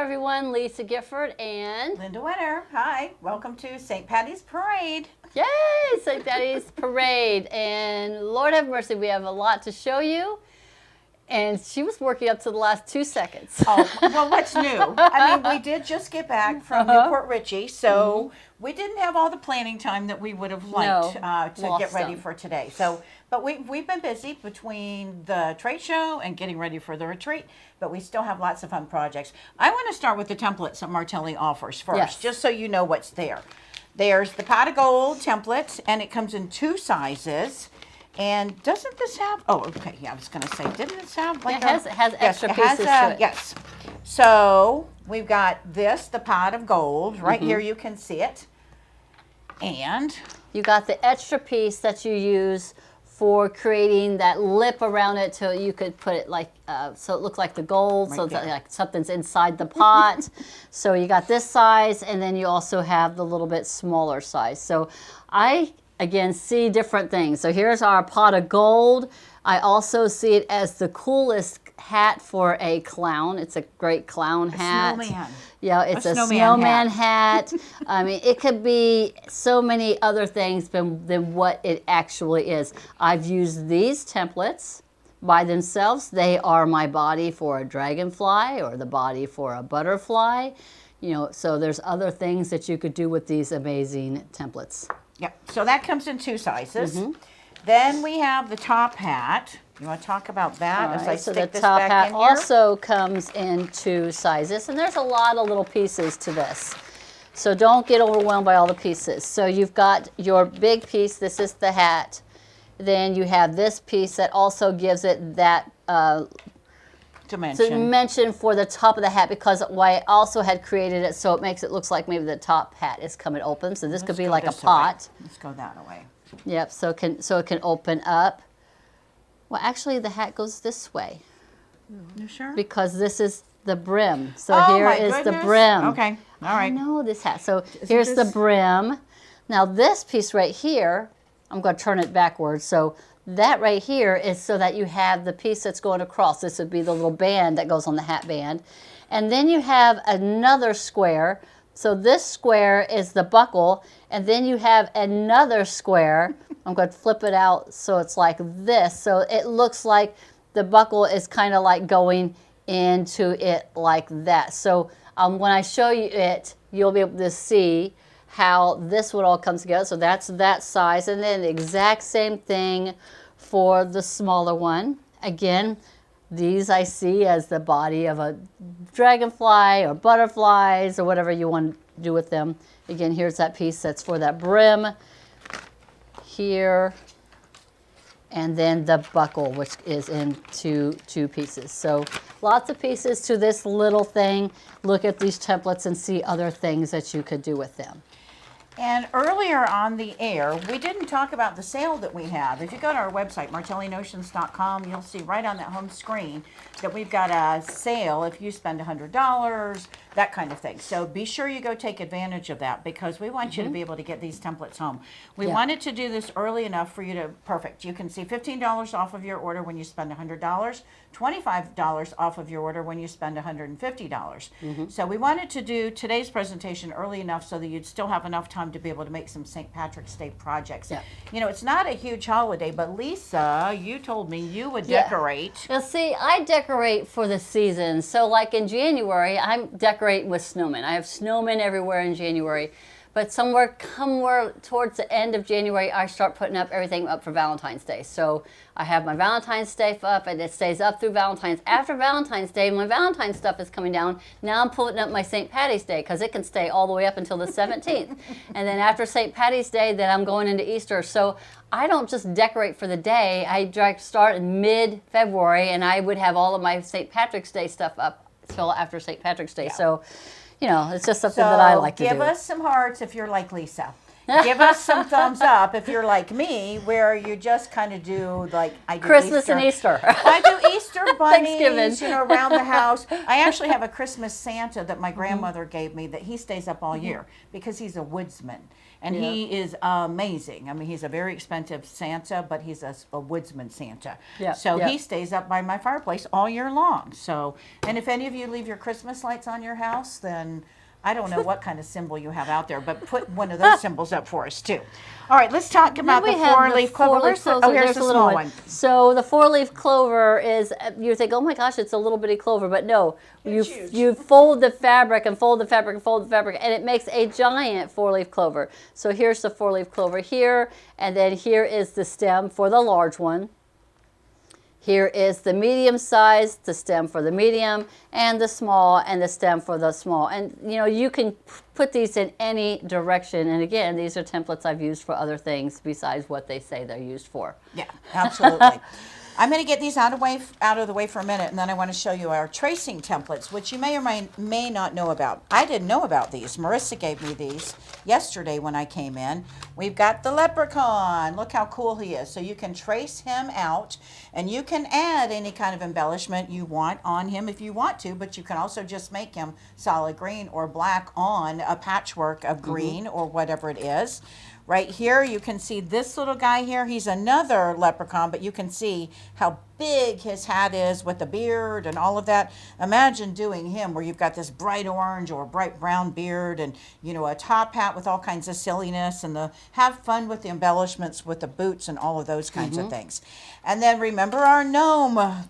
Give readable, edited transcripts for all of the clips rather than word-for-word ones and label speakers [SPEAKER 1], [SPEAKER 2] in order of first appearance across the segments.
[SPEAKER 1] everyone. Lisa Gifford and
[SPEAKER 2] Linda Winter. Hi. Welcome to St. Patty's Parade.
[SPEAKER 1] Yay! St. Patty's Parade. And Lord have mercy, we have a lot to show you. And she was working up to the last 2 seconds.
[SPEAKER 2] Oh, well, what's new? I mean, we did just get back from Newport Richie, so we didn't have all the planning time that we would have liked to get ready for today. But we've been busy between the trade show and getting ready for the retreat, but we still have lots of fun projects. I want to start with the templates that Martelli offers first, just so you know what's there. There's the pot of gold template, and it comes in 2 sizes. And doesn't this have, oh, okay, yeah, I was going to say, didn't this have like
[SPEAKER 1] it has extra pieces to it.
[SPEAKER 2] Yes. So we've got this, the pot of gold. Right here you can see it. And
[SPEAKER 1] you got the extra piece that you use for creating that lip around it so you could put it like, so it looks like the gold, right, so it's like something's inside the pot. So you got this size, and then you also have the little bit smaller size. So again, see different things. So here's our pot of gold. I also see it as the coolest hat for a clown. It's a great clown hat.
[SPEAKER 2] Snowman.
[SPEAKER 1] Yeah, it's a snowman hat. I mean, it could be so many other things than what it actually is. I've used these templates by themselves. They are my body for a dragonfly or the body for a butterfly. You know, so there's other things that you could do with these amazing templates.
[SPEAKER 2] Yep, so that comes in 2 sizes. Then we have the top hat. You want to talk about that as I stick this back in here? So the top hat
[SPEAKER 1] also comes in 2 sizes, and there's a lot of little pieces to this. So don't get overwhelmed by all the pieces. So you've got your big piece, this is the hat. Then you have this piece that also gives it that dimension for the top of the hat, because I also had created it so it makes it looks like maybe the top hat is coming open. So this could be like a pot.
[SPEAKER 2] Let's go that way.
[SPEAKER 1] Yep, so it can open up. Well, actually the hat goes this way.
[SPEAKER 2] You sure?
[SPEAKER 1] Because this is the brim. So here is the brim.
[SPEAKER 2] Okay, all right.
[SPEAKER 1] I know this hat. So here's the brim. Now this piece right here, I'm going to turn it backwards. So that right here is so that you have the piece that's going across. This would be the little band that goes on the hat band. And then you have another square. So this square is the buckle, and then you have another square. I'm going to flip it out so it's like this. So it looks like the buckle is kind of like going into it like that. So when I show you it, you'll be able to see how this would all come together. So that's that size, and then the exact same thing for the smaller one. Again, these I see as the body of a dragonfly or butterflies or whatever you want to do with them. Again, here's that piece that's for that brim here, and then the buckle, which is in two pieces. So lots of pieces to this little thing. Look at these templates and see other things that you could do with them.
[SPEAKER 2] And earlier on the air, we didn't talk about the sale that we have. If you go to our website, martellinotions.com, you'll see right on that home screen that we've got a sale if you spend $100, that kind of thing. So be sure you go take advantage of that, because we want you to be able to get these templates home. We wanted to do this early enough for you to, perfect. You can see $15 off of your order when you spend $100, $25 off of your order when you spend $150. So we wanted to do today's presentation early enough so that you'd still have enough time to be able to make some St. Patrick's Day projects. You know, it's not a huge holiday, but Lisa, you told me you would decorate.
[SPEAKER 1] Well, see, I decorate for the season. So like in January, I'm decorating with snowmen. I have snowmen everywhere in January. But somewhere towards the end of January, I start putting up everything up for Valentine's Day. So I have my Valentine's Day up, and it stays up through Valentine's. After Valentine's Day, my Valentine's stuff is coming down. Now I'm putting up my St. Patty's Day, because it can stay all the way up until the 17th. And then after St. Patty's Day, then I'm going into Easter. So I don't just decorate for the day. I start in mid-February, and I would have all of my St. Patrick's Day stuff up till after St. Patrick's Day. So, you know, it's just something that I like to do.
[SPEAKER 2] Give us some hearts if you're like Lisa. Give us some thumbs up if you're like me, where you just kind of do like I do
[SPEAKER 1] Christmas and Easter.
[SPEAKER 2] I do Easter bunnies,
[SPEAKER 1] Thanksgiving.
[SPEAKER 2] you know, around the house. I actually have a Christmas Santa that my grandmother gave me that he stays up all year because he's a woodsman. and he is amazing. I mean, he's a very expensive Santa, but he's a woodsman Santa.
[SPEAKER 1] Yeah,
[SPEAKER 2] So
[SPEAKER 1] yeah.
[SPEAKER 2] he stays up by my fireplace all year long. So, and if any of you leave your Christmas lights on your house, then I don't know what kind of symbol you have out there, but put one of those symbols up for us too. All right, let's talk about the four-leaf clover. Here's the small one.
[SPEAKER 1] So the four-leaf clover is, you think, oh my gosh, it's a little bitty clover, but no, you fold the fabric and fold the fabric and fold the fabric, and it makes a giant four-leaf clover. So here's the four-leaf clover here, and then here is the stem for the large one. Here is the medium size, the stem for the medium, and the small, and the stem for the small. And you know, you can put these in any direction. And again, these are templates I've used for other things besides what they say they're used for.
[SPEAKER 2] Yeah, absolutely. I'm going to get these out of the way for a minute, and then I want to show you our tracing templates, which you may or may not know about. I didn't know about these. Marissa gave me these yesterday when I came in. We've got the leprechaun. Look how cool he is. So you can trace him out, and you can add any kind of embellishment you want on him if you want to, but you can also just make him solid green or black on a patchwork of green or whatever it is. Right here, you can see this little guy here. He's another leprechaun, but you can see how big his hat is with the beard and all of that. Imagine doing him where you've got this bright orange or bright brown beard and, you know, a top hat with all kinds of silliness, and have fun with the embellishments with the boots and all of those kinds of things. And then remember our gnome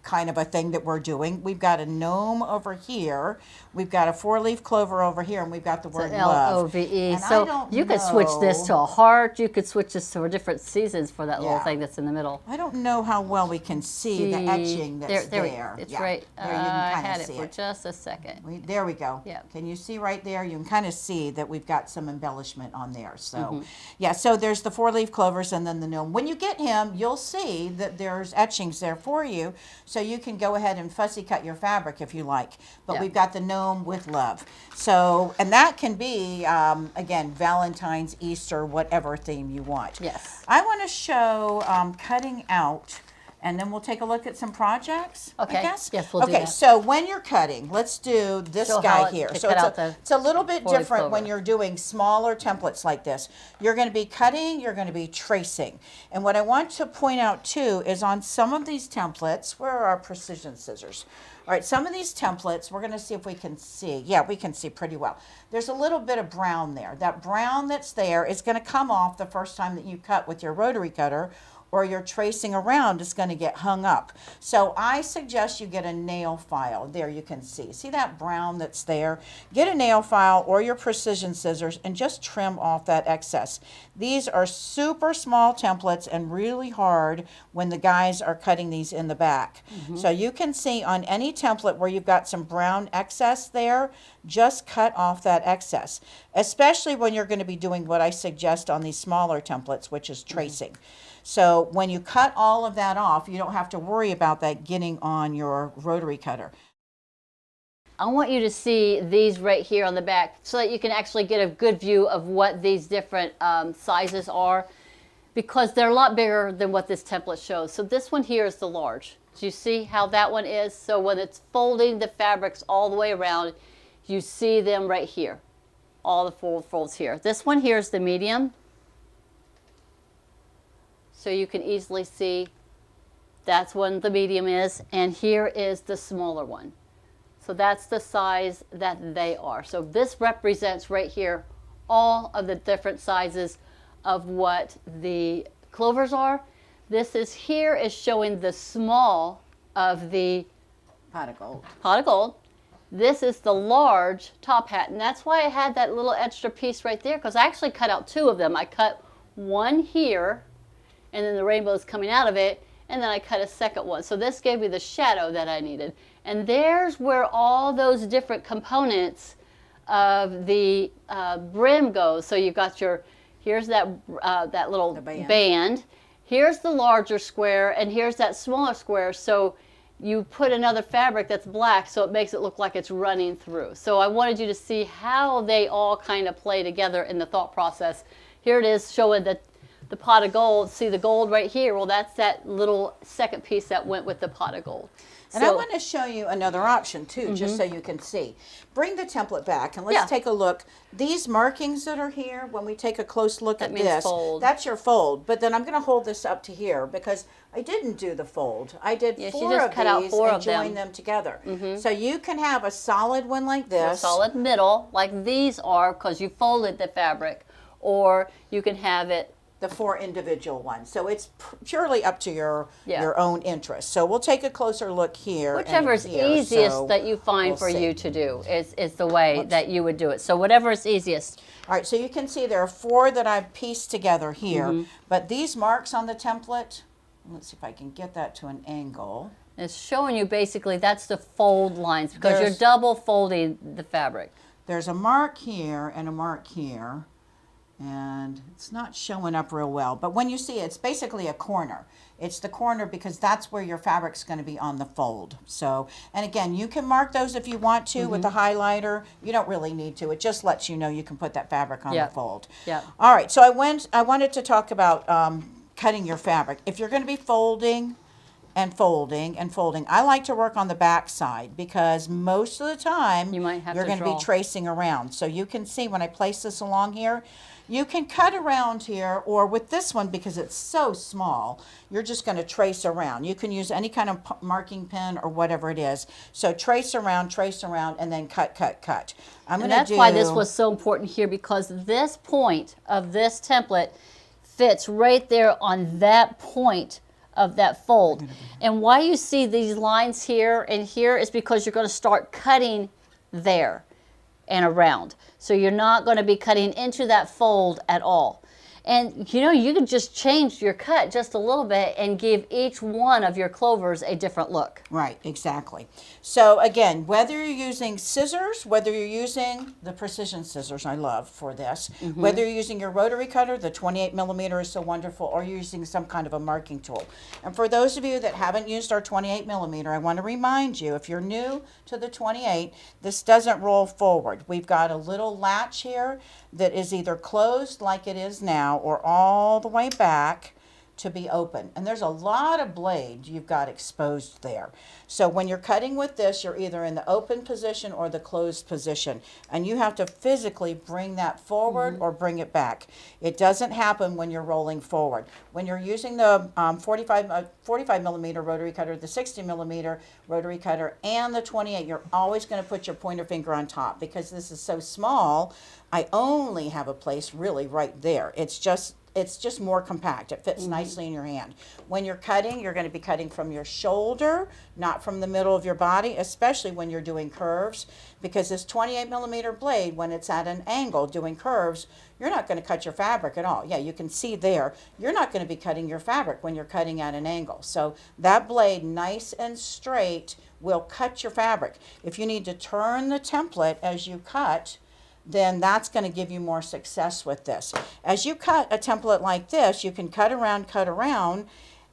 [SPEAKER 2] kind of a thing that we're doing. We've got a gnome over here. We've got a four-leaf clover over here, and we've got the word love.
[SPEAKER 1] L-O-V-E. So you could switch this to a heart. You could switch this to different seasons for that little thing that's in the middle.
[SPEAKER 2] I don't know how well we can see the etching that's there.
[SPEAKER 1] It's right.
[SPEAKER 2] There you can
[SPEAKER 1] I had
[SPEAKER 2] see
[SPEAKER 1] it for just a second.
[SPEAKER 2] There we go.
[SPEAKER 1] Yeah.
[SPEAKER 2] Can you see right there? You can kind of see that we've got some embellishment on there. So, yeah, so there's the four-leaf clovers and then the gnome. When you get him, you'll see that there's etchings there for you, so you can go ahead and fussy cut your fabric if you like. But we've got the gnome with love. So, and that can be, again, Valentine's, Easter, whatever theme you want.
[SPEAKER 1] Yes.
[SPEAKER 2] I want to show cutting out, and then we'll take a look at some projects,
[SPEAKER 1] Okay.
[SPEAKER 2] I guess.
[SPEAKER 1] Yes, we'll do that.
[SPEAKER 2] So when you're cutting, let's do this guy here. So it's a little bit different when you're doing smaller templates like this. You're going to be cutting, you're going to be tracing. And what I want to point out too is on some of these templates, where are our precision scissors? All right, some of these templates, we're going to see if we can see. Yeah, we can see pretty well. There's a little bit of brown there. That brown that's there is going to come off the first time that you cut with your rotary cutter, or you're tracing around, it's going to get hung up. So I suggest you get a nail file. There you can see. See that brown that's there? Get a nail file or your precision scissors and just trim off that excess. These are super small templates and really hard when the guys are cutting these in the back. So you can see on any template where you've got some brown excess there, just cut off that excess, especially when you're going to be doing what I suggest on these smaller templates, which is tracing. So when you cut all of that off, you don't have to worry about that getting on your rotary cutter.
[SPEAKER 1] I want you to see these right here on the back so that you can actually get a good view of what these different sizes are, because they're a lot bigger than what this template shows. So this one here is the large. Do you see how that one is? So when it's folding the fabrics all the way around, you see them right here, all the folds here. This one here is the medium. So you can easily see that's what the medium is, and here is the smaller one. So that's the size that they are. So this represents right here all of the different sizes of what the clovers are. This is here is showing the small of the
[SPEAKER 2] Pot of gold.
[SPEAKER 1] Pot of gold. This is the large top hat, and that's why I had that little extra piece right there, because I actually cut out two of them. I cut one here, and then the rainbow is coming out of it, and then I cut a second one. So this gave me the shadow that I needed. And there's where all those different components of the brim goes. So you've got your, here's that little band. Here's the larger square, and here's that smaller square. So you put another fabric that's black, so it makes it look like it's running through. So I wanted you to see how they all kind of play together in the thought process. Here it is showing that the pot of gold. See the gold right here? Well, that's that little second piece that went with the pot of gold.
[SPEAKER 2] And I want to show you another option too, just so you can see. Bring the template back and let's take a look. These markings that are here, when we take a close look at this, that's your fold. But then I'm going to hold this up to here because I didn't do the fold. I did four of these and joined them together. So you can have a solid one like this.
[SPEAKER 1] A solid middle, like these are, because you folded the fabric. Or you can have it
[SPEAKER 2] the 4 individual ones. So it's purely up to your own interest. So we'll take a closer look here.
[SPEAKER 1] Whichever is easiest that you find for you to do is the way that you would do it. So whatever is easiest.
[SPEAKER 2] All right, so you can see there are 4 that I've pieced together here. But these marks on the template, let's see if I can get that to an angle.
[SPEAKER 1] It's showing you basically that's the fold lines because you're double folding the fabric.
[SPEAKER 2] There's a mark here and a mark here. And it's not showing up real well, but when you see it, it's basically a corner. It's the corner because that's where your fabric's going to be on the fold. So, and again, you can mark those if you want to with the highlighter. You don't really need to. It just lets you know you can put that fabric on the fold. All right, so I wanted to talk about cutting your fabric. If you're going to be folding and folding and folding, I like to work on the back side because most of the time you're going to be tracing around. So you can see when I place this along here, you can cut around here, or with this one, because it's so small, you're just going to trace around. You can use any kind of marking pen or whatever it is. So trace around, and then cut, cut, cut.
[SPEAKER 1] And that's why this was so important here, because this point of this template fits right there on that point of that fold. And why you see these lines here and here is because you're going to start cutting there and around. So you're not going to be cutting into that fold at all. And you know, you can just change your cut just a little bit and give each one of your clovers a different look.
[SPEAKER 2] Right, exactly. So again, whether you're using scissors, whether you're using the precision scissors I love for this, whether you're using your rotary cutter, the 28 millimeter is so wonderful, or you're using some kind of a marking tool. And for those of you that haven't used our 28 millimeter, I want to remind you, if you're new to the 28, this doesn't roll forward. We've got a little latch here that is either closed like it is now or all the way back to be open. And there's a lot of blade you've got exposed there. So when you're cutting with this, you're either in the open position or the closed position. And you have to physically bring that forward or bring it back. It doesn't happen when you're rolling forward. When you're using the 45 millimeter rotary cutter, the 60 millimeter rotary cutter, and the 28, you're always going to put your pointer finger on top because this is so small. I only have a place really right there. It's just more compact. It fits nicely in your hand. When you're cutting, you're going to be cutting from your shoulder, not from the middle of your body, especially when you're doing curves, because this 28 millimeter blade, when it's at an angle doing curves, you're not going to cut your fabric at all. Yeah, you can see there, you're not going to be cutting your fabric when you're cutting at an angle. So that blade, nice and straight, will cut your fabric. If you need to turn the template as you cut, then that's going to give you more success with this. As you cut a template like this, you can cut around,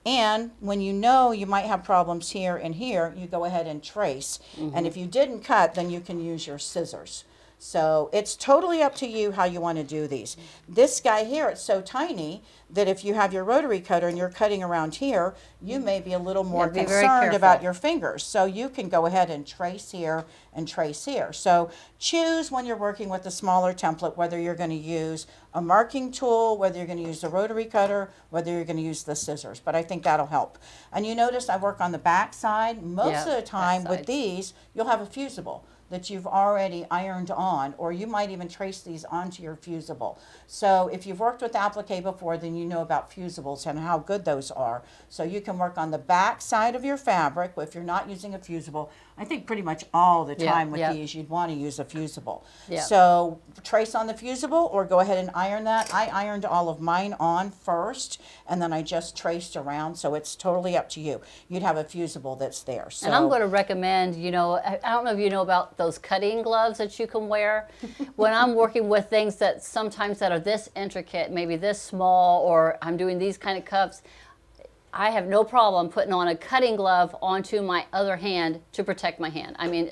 [SPEAKER 2] and when you know you might have problems here and here, you go ahead and trace. And if you didn't cut, then you can use your scissors. So it's totally up to you how you want to do these. This guy here, it's so tiny that if you have your rotary cutter and you're cutting around here, you may be a little more concerned about your fingers. So you can go ahead and trace here and trace here. So choose when you're working with a smaller template, whether you're going to use a marking tool, whether you're going to use the rotary cutter, whether you're going to use the scissors. But I think that'll help. And you notice I work on the back side. Most of the time with these, you'll have a fusible that you've already ironed on, or you might even trace these onto your fusible. So if you've worked with applique before, then you know about fusibles and how good those are. So you can work on the back side of your fabric. If you're not using a fusible, I think pretty much all the time with these, you'd want to use a fusible. So trace on the fusible or go ahead and iron that. I ironed all of mine on first, and then I just traced around, so it's totally up to you. You'd have a fusible that's there. So.
[SPEAKER 1] And I'm going to recommend, you know, I don't know if you know about those cutting gloves that you can wear. When I'm working with things that sometimes that are this intricate, maybe this small, or I'm doing these kind of cups, I have no problem putting on a cutting glove onto my other hand to protect my hand. I mean,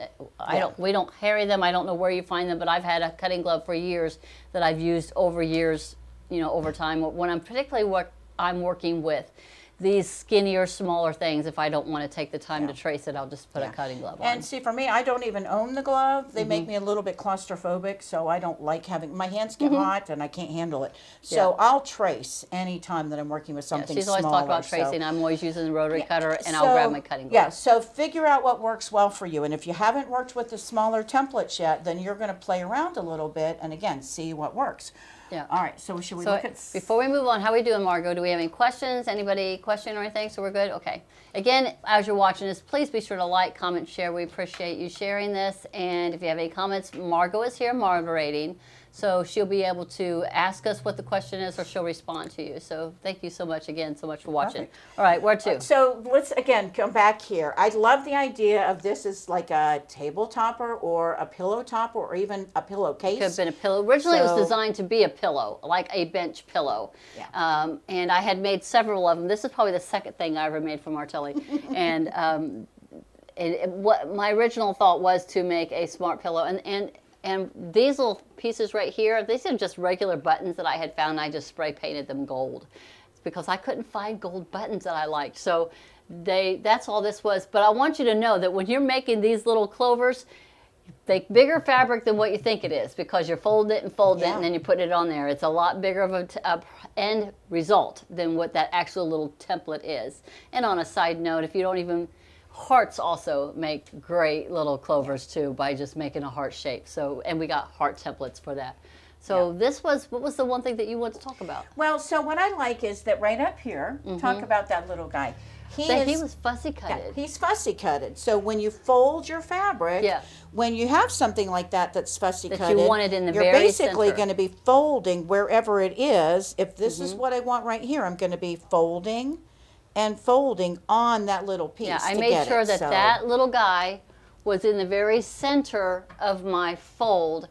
[SPEAKER 1] we don't carry them. I don't know where you find them, but I've had a cutting glove for years that I've used over years over time. When I'm particularly what I'm working with these skinnier, smaller things, if I don't want to take the time to trace it, I'll just put a cutting glove on.
[SPEAKER 2] And see, for me, I don't even own the glove. They make me a little bit claustrophobic, so I don't like having, my hands get hot and I can't handle it. So I'll trace any time that I'm working with something
[SPEAKER 1] she's
[SPEAKER 2] smaller.
[SPEAKER 1] always talking about tracing. I'm always using the rotary cutter, and I'll grab my cutting glove.
[SPEAKER 2] Yeah, so figure out what works well for you. And if you haven't worked with the smaller templates yet, then you're going to play around a little bit and, again, see what works.
[SPEAKER 1] Yeah.
[SPEAKER 2] All right, so should we look at...
[SPEAKER 1] Before we move on, how are we doing, Margot? Do we have any questions? Anybody question or anything? So we're good? Okay. Again, as you're watching this, please be sure to like, comment, share. We appreciate you sharing this. And if you have any comments, Margot is here moderating. So she'll be able to ask us what the question is, or she'll respond to you. So thank you so much again, so much for watching.
[SPEAKER 2] Perfect.
[SPEAKER 1] All right, where to?
[SPEAKER 2] So let's, again, come back here. I love the idea of this as like a table topper or a pillow topper or even a pillowcase.
[SPEAKER 1] Could have been a pillow. Originally, it was designed to be a pillow, like a bench pillow.
[SPEAKER 2] Yeah.
[SPEAKER 1] And I had made several of them. This is probably the second thing I ever made for Martelli. And what my original thought was to make a smart pillow. And these little pieces right here, these are just regular buttons that I had found. I just spray painted them gold. It's because I couldn't find gold buttons that I liked. So that's all this was. But I want you to know that when you're making these little clovers, they bigger fabric than what you think it is, because you're folding it and folding it and then you put it on there. It's a lot bigger of a end result than what that actual little template is. And on a side note, if you don't even... Hearts also make great little clovers too, by just making a heart shape. So, and we got heart templates for that. So what was the one thing that you want to talk about?
[SPEAKER 2] Well, so what I like is that right up here, talk about that little guy.
[SPEAKER 1] He was fussy cutted.
[SPEAKER 2] Yeah, he's fussy cutted. So when you fold your fabric, when you have something like that that's fussy cutted,
[SPEAKER 1] you want it in the
[SPEAKER 2] you're
[SPEAKER 1] very
[SPEAKER 2] basically
[SPEAKER 1] center.
[SPEAKER 2] going to be folding wherever it is. If this is what I want right here, I'm going to be folding and folding on that little piece.
[SPEAKER 1] Yeah, I made sure that that little guy was in the very center of my fold,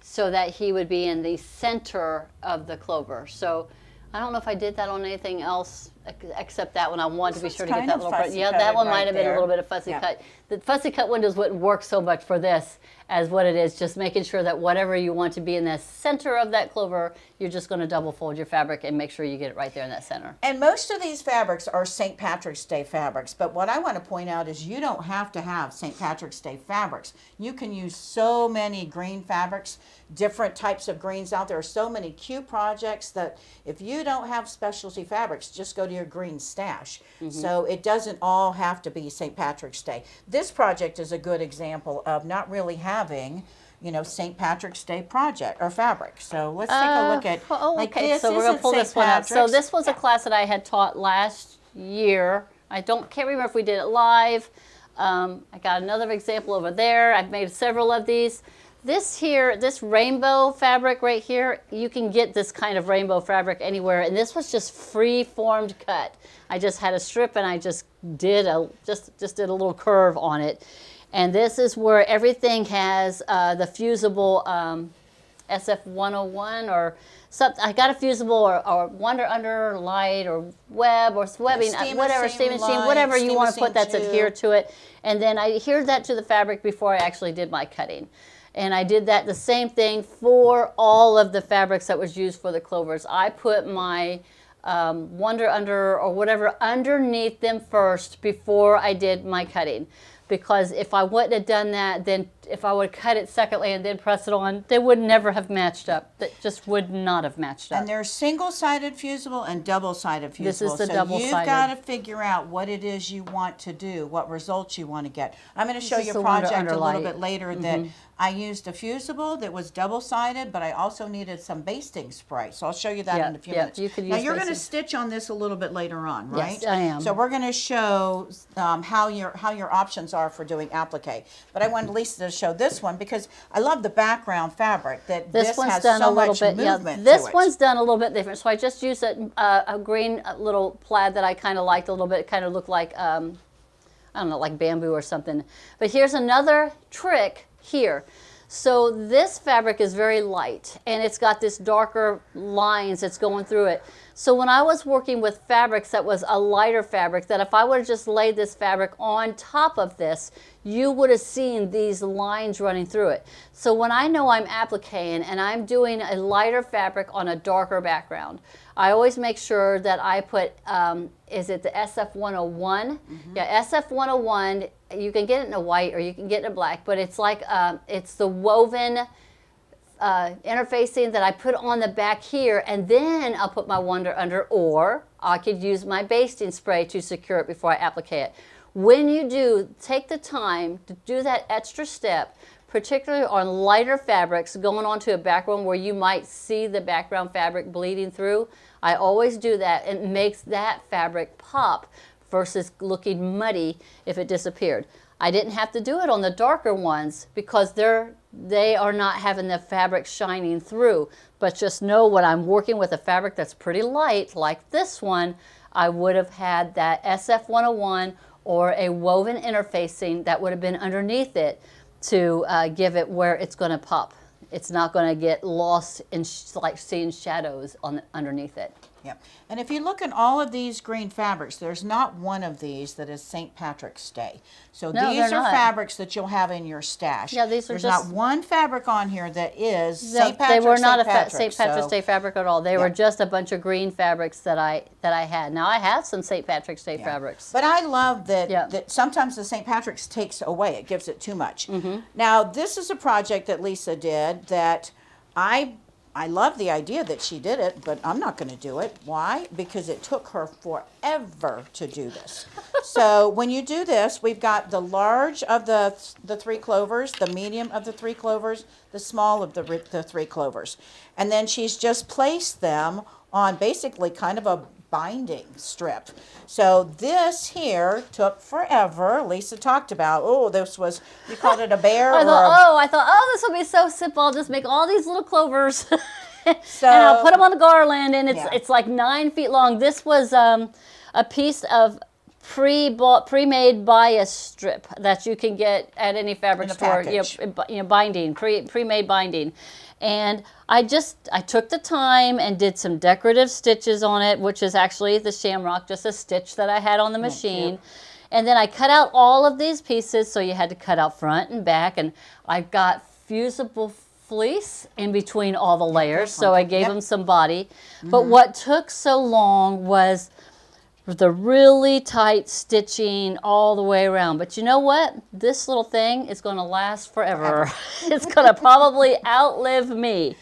[SPEAKER 1] so that he would be in the center of the clover. So I don't know if I did that on anything else except that one. I wanted to be sure to get that little part. Yeah, that one might have been a little bit of fussy cut. The fussy cut windows wouldn't work so much for this as what it is, just making sure that whatever you want to be in the center of that clover, you're just going to double fold your fabric and make sure you get it right there in that center.
[SPEAKER 2] And most of these fabrics are St. Patrick's Day fabrics, but what I want to point out is you don't have to have St. Patrick's Day fabrics. You can use so many green fabrics, different types of greens out there. So many cute projects that if you don't have specialty fabrics, just go to your green stash. So it doesn't all have to be St. Patrick's Day. This project is a good example of not really having, you know, St. Patrick's Day project or fabric. So let's take a look at like this.
[SPEAKER 1] So we're going to pull this one up. So this was a class that I had taught last year. I can't remember if we did it live. I got another example over there. I've made several of these. This here, this rainbow fabric right here, you can get this kind of rainbow fabric anywhere, and this was just free-formed cut. I just had a strip and I just did a little curve on it. And this is where everything has the fusible SF101 or something. I got a fusible or Wonder Under Light or web or webbing, whatever, steam machine, whatever you want to put that's adhered to it. And then I adhered that to the fabric before I actually did my cutting. And I did that the same thing for all of the fabrics that was used for the clovers. I put my Wonder Under or whatever underneath them first before I did my cutting. Because if I wouldn't have done that, then if I would cut it secondly and then press it on, they would never have matched up. That just would not have matched up.
[SPEAKER 2] And there's single-sided fusible and double-sided fusible.
[SPEAKER 1] This is the double-sided.
[SPEAKER 2] So you've got to figure out what it is you want to do, what results you want to get. I'm going to show you a project a little bit later that I used a fusible that was double-sided, but I also needed some basting spray. So I'll show you that in a few minutes.
[SPEAKER 1] You could use
[SPEAKER 2] now you're going to stitch on this a little bit later on, right?
[SPEAKER 1] Yes, I am.
[SPEAKER 2] So we're going to show how your options are for doing applique. But I wanted Lisa to show this one because I love the background fabric that this
[SPEAKER 1] one's
[SPEAKER 2] has
[SPEAKER 1] done
[SPEAKER 2] so
[SPEAKER 1] a little
[SPEAKER 2] much
[SPEAKER 1] bit.
[SPEAKER 2] movement
[SPEAKER 1] This
[SPEAKER 2] to it.
[SPEAKER 1] one's done a little bit different. So I just used a green little plaid that I kind of liked a little bit. It kind of looked like I don't know, like bamboo or something. But here's another trick here. So this fabric is very light and it's got this darker lines that's going through it. So when I was working with fabrics that was a lighter fabric, that if I would have just laid this fabric on top of this, you would have seen these lines running through it. So when I know I'm appliquing and I'm doing a lighter fabric on a darker background, I always make sure that I put, is it the SF101? Yeah, SF101, you can get it in a white or you can get it in a black, but it's like, it's the woven interfacing that I put on the back here, and then I'll put my wonder under, or I could use my basting spray to secure it before I applique it. When you do, take the time to do that extra step, particularly on lighter fabrics going onto a background where you might see the background fabric bleeding through. I always do that. It makes that fabric pop versus looking muddy if it disappeared. I didn't have to do it on the darker ones because they are not having the fabric shining through. But just know when I'm working with a fabric that's pretty light, like this one, I would have had that SF101 or a woven interfacing that would have been underneath it to give it where it's going to pop. It's not going to get lost in like seeing shadows on underneath it.
[SPEAKER 2] Yep. And if you look at all of these green fabrics, there's not one of these that is St. Patrick's Day. So
[SPEAKER 1] No,
[SPEAKER 2] these
[SPEAKER 1] they're
[SPEAKER 2] are
[SPEAKER 1] not.
[SPEAKER 2] fabrics that you'll have in your stash.
[SPEAKER 1] Yeah, these are
[SPEAKER 2] there's
[SPEAKER 1] just-
[SPEAKER 2] not one fabric on here that is
[SPEAKER 1] No,
[SPEAKER 2] St. Patrick's.
[SPEAKER 1] they were not
[SPEAKER 2] St.
[SPEAKER 1] a St. Patrick's
[SPEAKER 2] so-
[SPEAKER 1] Day fabric at all. They were just a bunch of green fabrics that I had. Now I have some St. Patrick's Day fabrics.
[SPEAKER 2] But I love that,
[SPEAKER 1] Yeah.
[SPEAKER 2] that sometimes the St. Patrick's takes away. It gives it too much.
[SPEAKER 1] Mm-hmm.
[SPEAKER 2] Now, this is a project that Lisa did that I love the idea that she did it, but I'm not going to do it. Why? Because it took her forever to do this. So when you do this, we've got the large of the three clovers, the medium of the three clovers, the small of the three clovers. And then she's just placed them on basically kind of a binding strip. So this here took forever. Lisa talked about, this was, you called it a bear
[SPEAKER 1] I
[SPEAKER 2] or
[SPEAKER 1] thought, this will be so simple. I'll just make all these little clovers
[SPEAKER 2] So,
[SPEAKER 1] and I'll put them on the garland, and
[SPEAKER 2] Yeah.
[SPEAKER 1] it's like 9 feet long. This was a piece of pre-made bias strip that you can get at any fabric
[SPEAKER 2] In a
[SPEAKER 1] store.
[SPEAKER 2] package.
[SPEAKER 1] Binding, pre-made binding. And I took the time and did some decorative stitches on it, which is actually the shamrock, just a stitch that I had on the machine. And then I cut out all of these pieces, so you had to cut out front and back, and I've got fusible fleece in between all the layers, so I gave them some body. But what took so long was the really tight stitching all the way around. But you know what? This little thing is going to last forever. It's going to probably outlive me.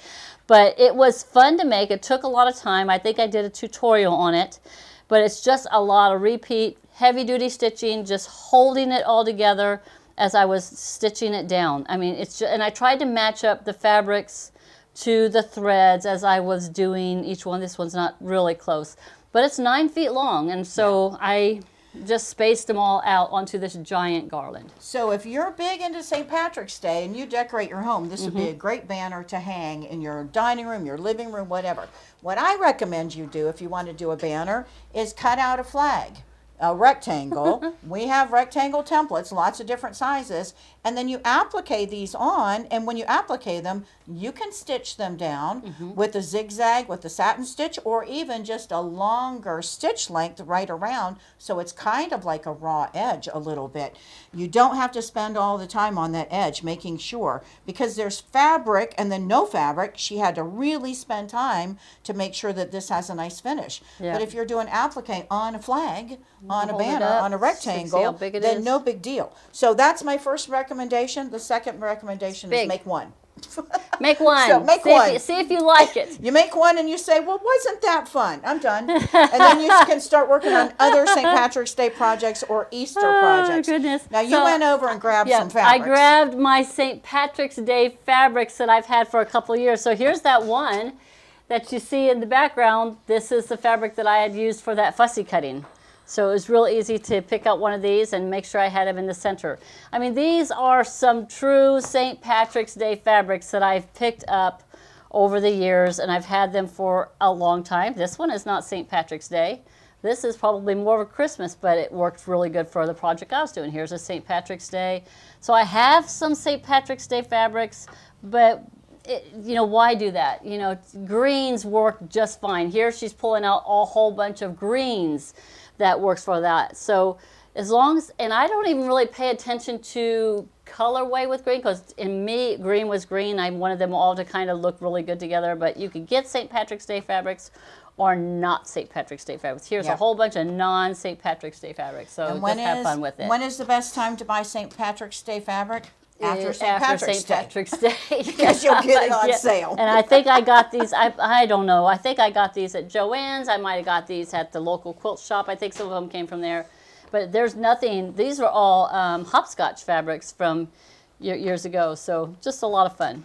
[SPEAKER 1] But it was fun to make. It took a lot of time. I think I did a tutorial on it. But it's just a lot of repeat, heavy-duty stitching, just holding it all together as I was stitching it down. I mean, it's just, and I tried to match up the fabrics to the threads as I was doing each one. This one's not really close. But it's 9 feet long, and so I just spaced them all out onto this giant garland.
[SPEAKER 2] So if you're big into St. Patrick's Day and you decorate your home, this would be a great banner to hang in your dining room, your living room, whatever. What I recommend you do if you want to do a banner is cut out a flag, a rectangle. We have rectangle templates, lots of different sizes, and then you applique these on, and when you applique them, you can stitch them down with a zigzag, with a satin stitch, or even just a longer stitch length right around, so it's kind of like a raw edge a little bit. You don't have to spend all the time on that edge making sure, because there's fabric and then no fabric. She had to really spend time to make sure that this has a nice finish.
[SPEAKER 1] Yeah.
[SPEAKER 2] But if you're doing applique on a flag, on a
[SPEAKER 1] Hold it
[SPEAKER 2] banner,
[SPEAKER 1] up,
[SPEAKER 2] on a
[SPEAKER 1] see how
[SPEAKER 2] rectangle,
[SPEAKER 1] big it
[SPEAKER 2] then
[SPEAKER 1] is.
[SPEAKER 2] no big deal. So that's my first recommendation. The second recommendation is
[SPEAKER 1] Big.
[SPEAKER 2] make one.
[SPEAKER 1] Make one.
[SPEAKER 2] So make
[SPEAKER 1] see
[SPEAKER 2] one.
[SPEAKER 1] See if you like it.
[SPEAKER 2] You make one and you say, well, wasn't that fun? I'm done. And then you can start working on other St. Patrick's Day projects or Easter projects.
[SPEAKER 1] Oh, goodness.
[SPEAKER 2] Now, you
[SPEAKER 1] So,
[SPEAKER 2] went over and grabbed some
[SPEAKER 1] I
[SPEAKER 2] fabrics.
[SPEAKER 1] grabbed my St. Patrick's Day fabrics that I've had for a couple of years. So here's that one that you see in the background. This is the fabric that I had used for that fussy cutting. So it was real easy to pick out one of these and make sure I had them in the center. I mean, these are some true St. Patrick's Day fabrics that I've picked up over the years, and I've had them for a long time. This one is not St. Patrick's Day. This is probably more of a Christmas, but it worked really good for the project I was doing. Here's a St. Patrick's Day. So I have some St. Patrick's Day fabrics, but why do that? Greens work just fine. Here she's pulling out a whole bunch of greens that works for that. So as long as, and I don't even really pay attention to colorway with green, because in me, green was green. I wanted them all to kind of look really good together, but you could get St. Patrick's Day fabrics or not St. Patrick's Day fabrics. Here's a whole bunch of non-St. Patrick's Day fabrics, so just have fun with it.
[SPEAKER 2] When is the best time to buy St. Patrick's Day fabric? After St.
[SPEAKER 1] Patrick's Day.
[SPEAKER 2] Because you'll get it on sale.
[SPEAKER 1] And I think I got these, I don't know, I think I got these at Joann's. I might have got these at the local quilt shop. I think some of them came from there. But there's nothing, these are all hopscotch fabrics from years ago, so just a lot of fun.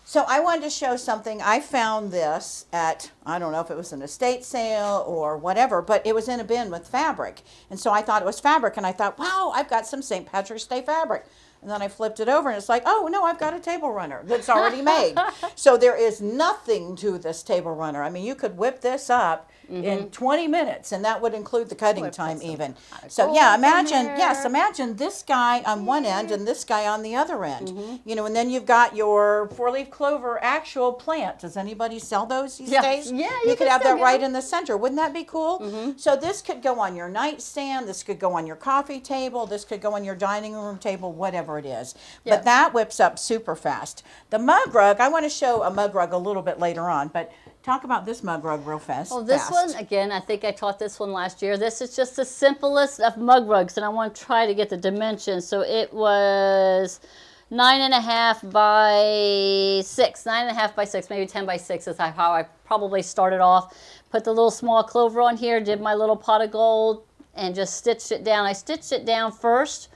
[SPEAKER 2] So I wanted to show something. I found this at, I don't know if it was an estate sale or whatever, but it was in a bin with fabric. And so I thought it was fabric, and I thought, wow, I've got some St. Patrick's Day fabric. And then I flipped it over, and it's like, oh, no, I've got a table runner that's already made. So there is nothing to this table runner. I mean, you could whip this up in 20 minutes, and that would include the cutting time even. So yeah, imagine this guy on one end and this guy on the other end. And then you've got your 4-leaf clover actual plant. Does anybody sell those these days?
[SPEAKER 1] Yeah,
[SPEAKER 2] you could have that right in the center. Wouldn't that be cool? So this could go on your nightstand, this could go on your coffee table, this could go on your dining room table, whatever it is. But that whips up super fast. The mug rug, I want to show a mug rug a little bit later on, but talk about this mug rug real fast.
[SPEAKER 1] Well, this one, again, I think I taught this one last year. This is just the simplest of mug rugs, and I want to try to get the dimensions. So it was 9.5 by 6, 9.5 by 6, maybe 10 by 6 is how I probably started off. Put the little small clover on here, did my little pot of gold, and just stitched it down. I stitched it down first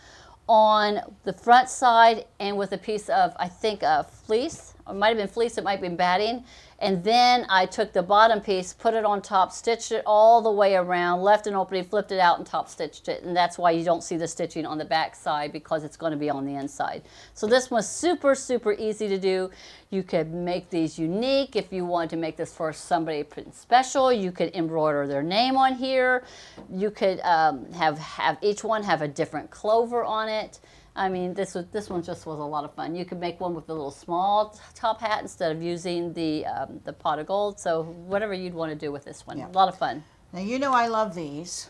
[SPEAKER 1] on the front side and with a piece of, I think, fleece. It might have been fleece, it might have been batting. And then I took the bottom piece, put it on top, stitched it all the way around, left an opening, flipped it out, and top stitched it. And that's why you don't see the stitching on the back side, because it's going to be on the inside. So this was super, super easy to do. You could make these unique. If you wanted to make this for somebody special, you could embroider their name on here. You could have each one have a different clover on it. I mean, this one just was a lot of fun. You could make one with a little small top hat instead of using the pot of gold. So whatever you'd want to do with this one, a lot of fun.
[SPEAKER 2] Now you know I love these.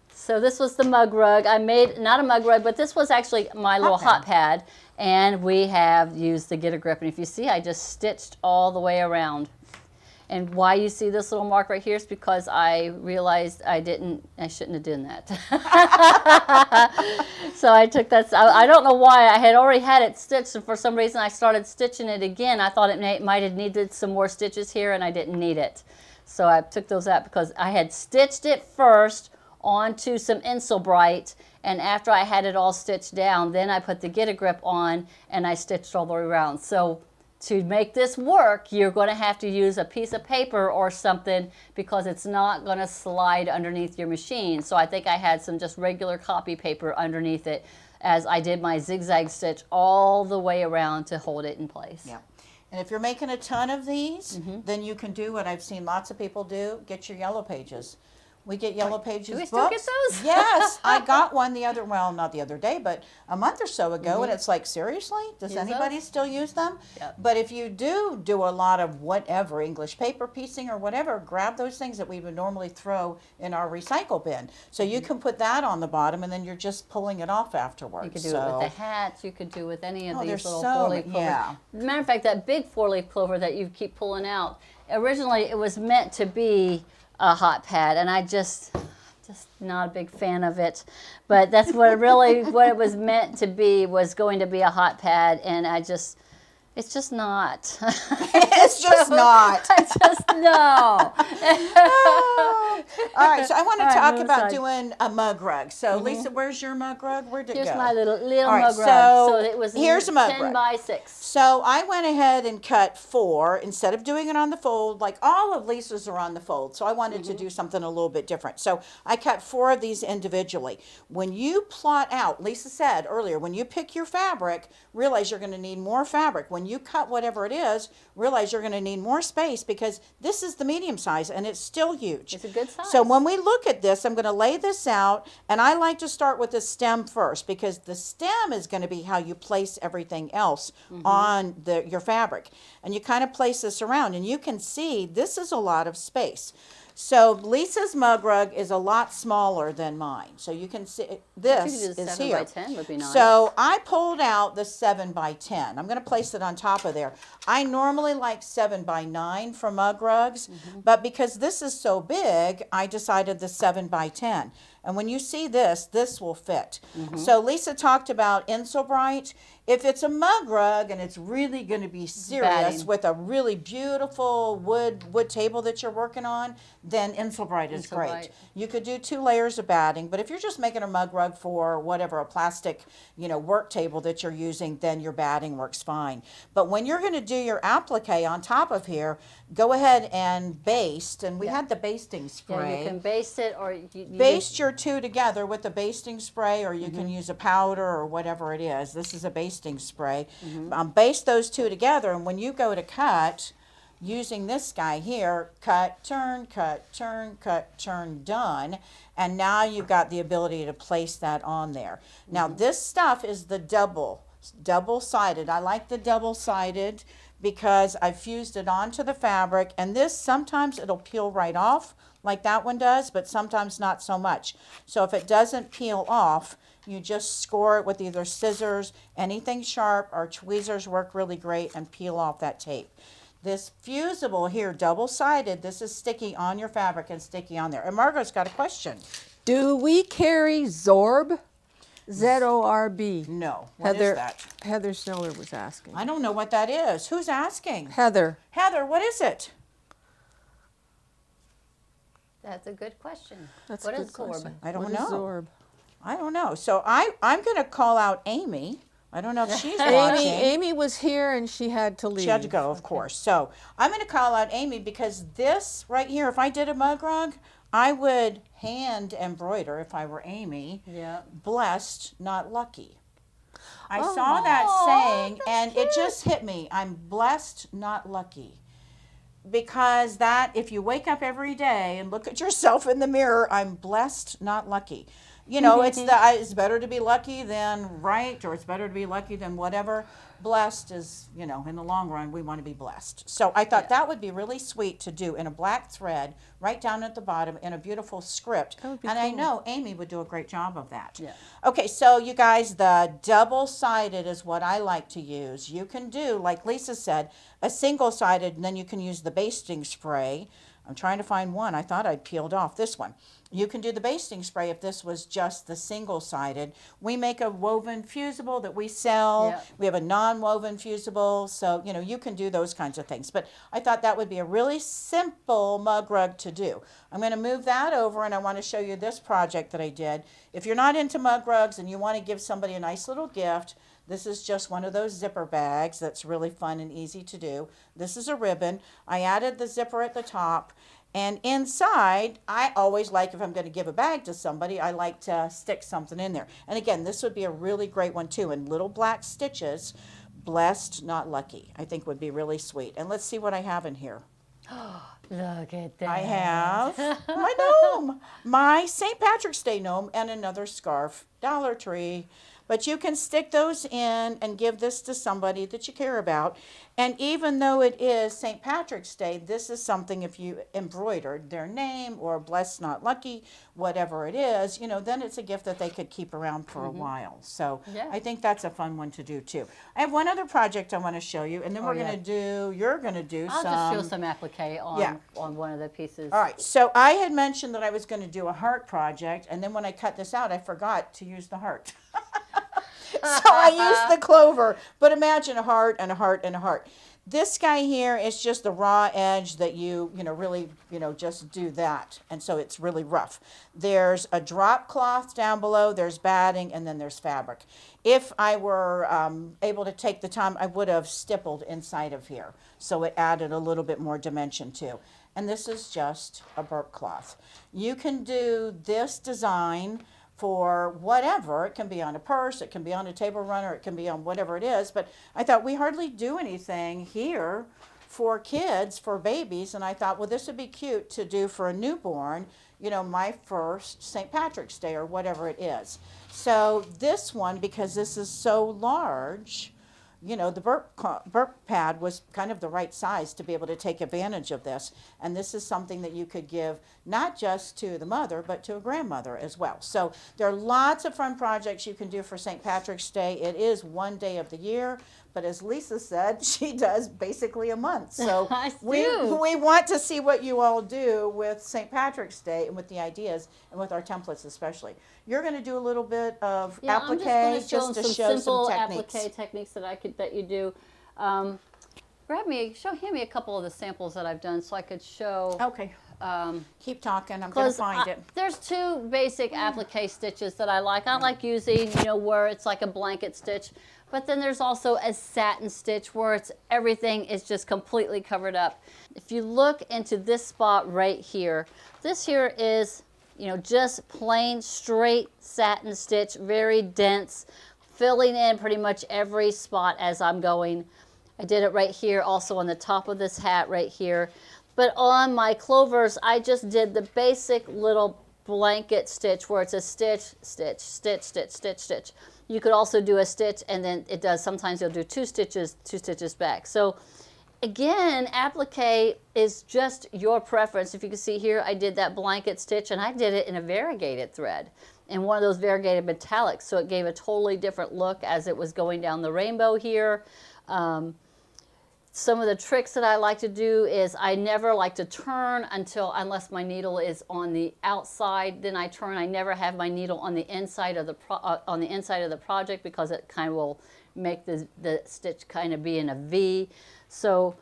[SPEAKER 1] So this was the mug rug. I made not a mug rug, but this was actually my little hot pad, and we have used the Get a Grip. And if you see, I just stitched all the way around. And why you see this little mark right here is because I realized I shouldn't have done that. So I took that, I don't know why, I had already had it stitched, and for some reason I started stitching it again. I thought it might have needed some more stitches here, and I didn't need it. So I took those out because I had stitched it first onto some Insulbright, and after I had it all stitched down, then I put the Get a Grip on, and I stitched all the way around. So to make this work, you're going to have to use a piece of paper or something, because it's not going to slide underneath your machine. So I think I had some just regular copy paper underneath it as I did my zigzag stitch all the way around to hold it in place.
[SPEAKER 2] Yeah. And if you're making a ton of these, then you can do what I've seen lots of people do, get your yellow pages. We get yellow pages
[SPEAKER 1] Do we
[SPEAKER 2] books.
[SPEAKER 1] still get those?
[SPEAKER 2] Yes, I got one not the other day, but a month or so ago, and it's like, seriously? Does anybody still use them?
[SPEAKER 1] Yep.
[SPEAKER 2] But if you do a lot of whatever, English paper piecing or whatever, grab those things that we would normally throw in our recycle bin. So you can put that on the bottom, and then you're just pulling it off afterwards.
[SPEAKER 1] You could do it with the hats. You could do it with any of these little
[SPEAKER 2] so
[SPEAKER 1] four-leaf clovers. Matter of fact, that big four-leaf clover that you keep pulling out, originally it was meant to be a hot pad, and I just not a big fan of it, but that's what it was meant to be, was going to be a hot pad, and it's just not.
[SPEAKER 2] It's just not.
[SPEAKER 1] I just no.
[SPEAKER 2] All right, so I want to talk about doing a mug rug. So Lisa, where's your mug rug? Where'd it go?
[SPEAKER 1] Here's my little
[SPEAKER 2] right,
[SPEAKER 1] mug rug.
[SPEAKER 2] so
[SPEAKER 1] it was
[SPEAKER 2] here's a mug
[SPEAKER 1] 10
[SPEAKER 2] rug.
[SPEAKER 1] by 6.
[SPEAKER 2] So I went ahead and cut 4 instead of doing it on the fold. Like all of Lisa's are on the fold, so I wanted to do something a little bit different. So I cut 4 of these individually. When you plot out, Lisa said earlier, when you pick your fabric, realize you're going to need more fabric. When when you cut whatever it is, realize you're going to need more space because this is the medium size and it's still huge.
[SPEAKER 1] It's a good size.
[SPEAKER 2] So when we look at this, I'm going to lay this out, and I like to start with the stem first because the stem is going to be how you place everything else on your fabric. And you kind of place this around, and you can see this is a lot of space. So Lisa's mug rug is a lot smaller than mine. So you can see this
[SPEAKER 1] You could do the
[SPEAKER 2] is
[SPEAKER 1] 7
[SPEAKER 2] here.
[SPEAKER 1] by 10 would be nice.
[SPEAKER 2] So I pulled out the 7 by 10. I'm going to place it on top of there. I normally like 7 by 9 for mug rugs, but because this is so big, I decided the 7 by 10. And when you see this, this will fit. So Lisa talked about Insulbright. If it's a mug rug and it's really going to be serious
[SPEAKER 1] Batting.
[SPEAKER 2] with a really beautiful wood table that you're working on, then Insulbright is great.
[SPEAKER 1] Insulbright.
[SPEAKER 2] You could do 2 layers of batting, but if you're just making a mug rug for whatever, a plastic, work table that you're using, then your batting works fine. But when you're going to do your applique on top of here, go ahead and baste, and we had the basting spray.
[SPEAKER 1] Yeah, you can baste it, or you
[SPEAKER 2] Baste your 2 together with the basting spray, or you can use a powder or whatever it is. This is a basting spray. Baste those 2 together, and when you go to cut, using this guy here, cut, turn, done. And now you've got the ability to place that on there. Now this stuff is the double-sided. I like the double-sided because I fused it onto the fabric, and this sometimes it'll peel right off like that one does, but sometimes not so much. So if it doesn't peel off, you just score it with either scissors, anything sharp, or tweezers work really great and peel off that tape. This fusible here, double-sided, this is sticky on your fabric and sticky on there. And Margot's got a question.
[SPEAKER 3] Do we carry Zorb? Z-O-R-B.
[SPEAKER 2] No. What is that?
[SPEAKER 3] Heather Schneller was asking.
[SPEAKER 2] I don't know what that is. Who's asking?
[SPEAKER 3] Heather.
[SPEAKER 2] Heather, what is it?
[SPEAKER 1] That's a good question.
[SPEAKER 3] That's
[SPEAKER 1] What
[SPEAKER 3] a
[SPEAKER 1] is
[SPEAKER 3] good question.
[SPEAKER 1] Zorb?
[SPEAKER 2] I don't
[SPEAKER 3] What is
[SPEAKER 2] know.
[SPEAKER 3] Zorb?
[SPEAKER 2] I don't know. So I'm going to call out Amy. I don't know if she's watching.
[SPEAKER 3] Amy was here and she had to leave.
[SPEAKER 2] She had to go, of course. So I'm going to call out Amy because this right here, if I did a mug rug, I would hand embroider, if I were Amy,
[SPEAKER 1] Yeah.
[SPEAKER 2] blessed, not lucky. I saw that saying, and it just hit me. I'm blessed, not lucky. Because that, if you wake up every day and look at yourself in the mirror, I'm blessed, not lucky. It's better to be lucky than right, or it's better to be lucky than whatever. Blessed is, in the long run, we want to be blessed. So I thought that would be really sweet to do in a black thread, right down at the bottom in a beautiful script.
[SPEAKER 3] That would be
[SPEAKER 2] And I
[SPEAKER 3] cool.
[SPEAKER 2] know Amy would do a great job of that.
[SPEAKER 1] Yeah.
[SPEAKER 2] Okay, so you guys, the double-sided is what I like to use. You can do, like Lisa said, a single-sided, and then you can use the basting spray. I'm trying to find one. I thought I'd peeled off this one. You can do the basting spray if this was just the single-sided. We make a woven fusible that we sell.
[SPEAKER 1] Yeah.
[SPEAKER 2] We have a non-woven fusible, so you can do those kinds of things. But I thought that would be a really simple mug rug to do. I'm going to move that over, and I want to show you this project that I did. If you're not into mug rugs and you want to give somebody a nice little gift, this is just one of those zipper bags that's really fun and easy to do. This is a ribbon. I added the zipper at the top. And inside, I always like, if I'm going to give a bag to somebody, I like to stick something in there. And again, this would be a really great one too. In little black stitches, blessed, not lucky, I think would be really sweet. And let's see what I have in here.
[SPEAKER 1] Look at that.
[SPEAKER 2] I have my gnome, my St. Patrick's Day gnome, and another scarf, Dollar Tree. But you can stick those in and give this to somebody that you care about. And even though it is St. Patrick's Day, this is something, if you embroidered their name or blessed, not lucky, whatever it is, then it's a gift that they could keep around for a while. So
[SPEAKER 1] Yeah.
[SPEAKER 2] I think that's a fun one to do too. I have one other project I want to show you, and then you're going to do
[SPEAKER 1] I'll
[SPEAKER 2] some.
[SPEAKER 1] just show some applique on one of the pieces.
[SPEAKER 2] All right, so I had mentioned that I was going to do a heart project, and then when I cut this out, I forgot to use the heart. So I used the clover, but imagine a heart and a heart and a heart. This guy here is just the raw edge that you really, just do that. And so it's really rough. There's a drop cloth down below, there's batting, and then there's fabric. If I were able to take the time, I would have stippled inside of here. So it added a little bit more dimension too. And this is just a burp cloth. You can do this design for whatever. It can be on a purse, it can be on a table runner, it can be on whatever it is. But I thought we hardly do anything here for kids, for babies, and I thought, well, this would be cute to do for a newborn, you know, my first St. Patrick's Day or whatever it is. So this one, because this is so large, you know, the burp pad was kind of the right size to be able to take advantage of this. And this is something that you could give not just to the mother, but to a grandmother as well. So there are lots of fun projects you can do for St. Patrick's Day. It is one day of the year, but as Lisa said, she does basically a month. So
[SPEAKER 1] I
[SPEAKER 2] we
[SPEAKER 1] do.
[SPEAKER 2] want to see what you all do with St. Patrick's Day and with the ideas and with our templates especially. You're going to do a little bit of
[SPEAKER 1] Yeah,
[SPEAKER 2] applique
[SPEAKER 1] just
[SPEAKER 2] to
[SPEAKER 1] some
[SPEAKER 2] show
[SPEAKER 1] simple
[SPEAKER 2] some techniques.
[SPEAKER 1] applique techniques that you do. Hand me a couple of the samples that I've done so I could show.
[SPEAKER 2] Okay. Keep talking. I'm going to find it.
[SPEAKER 1] There's two basic applique stitches that I like. I like using, you know, where it's like a blanket stitch, but then there's also a satin stitch where it's everything is just completely covered up. If you look into this spot right here, this here is, you know, just plain straight satin stitch, very dense, filling in pretty much every spot as I'm going. I did it right here, also on the top of this hat right here. But on my clovers, I just did the basic little blanket stitch where it's a stitch, stitch, stitch, stitch, stitch, stitch. You could also do a stitch and then it does, sometimes you'll do two stitches back. So again, applique is just your preference. If you can see here, I did that blanket stitch and I did it in a variegated thread and one of those variegated metallics. So it gave a totally different look as it was going down the rainbow here. Some of the tricks that I like to do is I never like to turn unless my needle is on the outside. Then I turn. I never have my needle on the inside of the project because it kind of will make the stitch kind of be in a V. So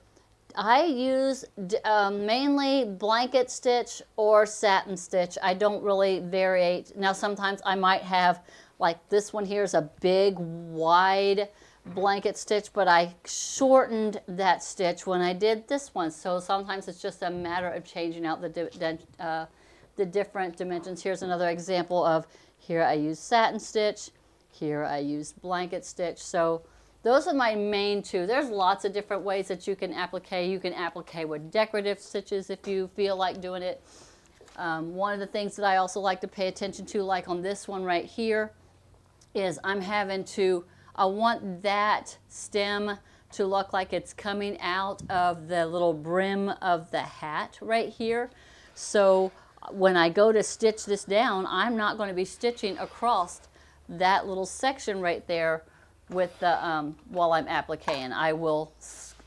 [SPEAKER 1] I use mainly blanket stitch or satin stitch. I don't really variate. Now sometimes I might have, like this one here is a big wide blanket stitch, but I shortened that stitch when I did this one. So sometimes it's just a matter of changing out the different dimensions. Here's another example of, here I use satin stitch, here I use blanket stitch. So those are my main two. There's lots of different ways that you can applique. You can applique with decorative stitches if you feel like doing it. One of the things that I also like to pay attention to, like on this one right here, is I want that stem to look like it's coming out of the little brim of the hat right here. So when I go to stitch this down, I'm not going to be stitching across that little section right there with the while I'm appliquing. I will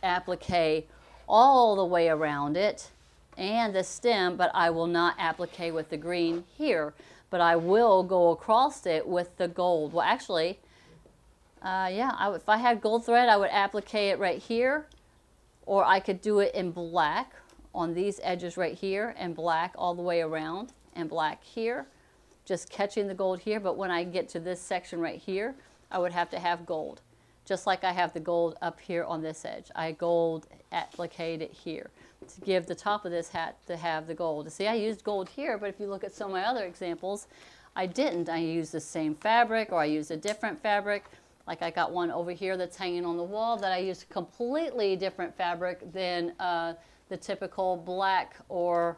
[SPEAKER 1] applique all the way around it and the stem, but I will not applique with the green here. But I will go across it with the gold. Well, actually, if I had gold thread, I would applique it right here, or I could do it in black on these edges right here, and black all the way around, and black here, just catching the gold here. But when I get to this section right here, I would have to have gold, just like I have the gold up here on this edge. I gold appliqued it here to give the top of this hat to have the gold. See, I used gold here, but if you look at some of my other examples, I didn't. I used the same fabric, or I used a different fabric. Like I got one over here that's hanging on the wall that I used completely different fabric than the typical black or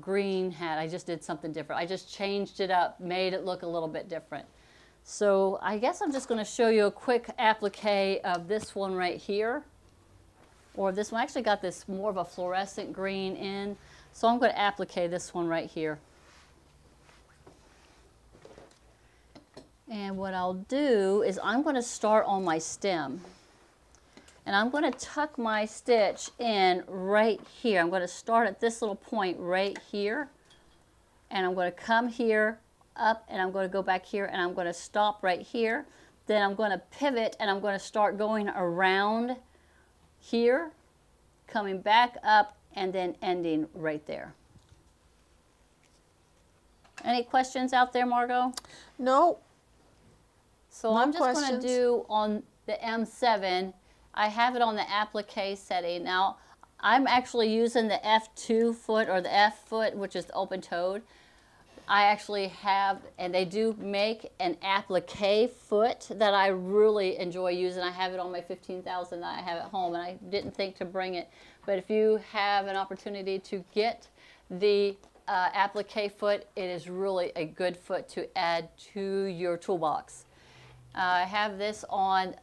[SPEAKER 1] green hat. I just did something different. I just changed it up, made it look a little bit different. So I guess I'm just going to show you a quick applique of this one right here. Or this one. I actually got this more of a fluorescent green in. So I'm going to applique this one right here. And what I'll do is I'm going to start on my stem. And I'm going to tuck my stitch in right here. I'm going to start at this little point right here. And I'm going to come here up, and I'm going to go back here, and I'm going to stop right here. Then I'm going to pivot, and I'm going to start going around here, coming back up, and then ending right there. Any questions out there, Margot?
[SPEAKER 3] No.
[SPEAKER 1] So
[SPEAKER 3] No
[SPEAKER 1] I'm just going
[SPEAKER 3] questions.
[SPEAKER 1] to do on the M7, I have it on the applique setting. Now, I'm actually using the F2 foot or the F foot, which is open-toed. I actually have, and they do make an applique foot that I really enjoy using. I have it on my 15,000 that I have at home, and I didn't think to bring it. But if you have an opportunity to get the applique foot, it is really a good foot to add to your toolbox. I have this on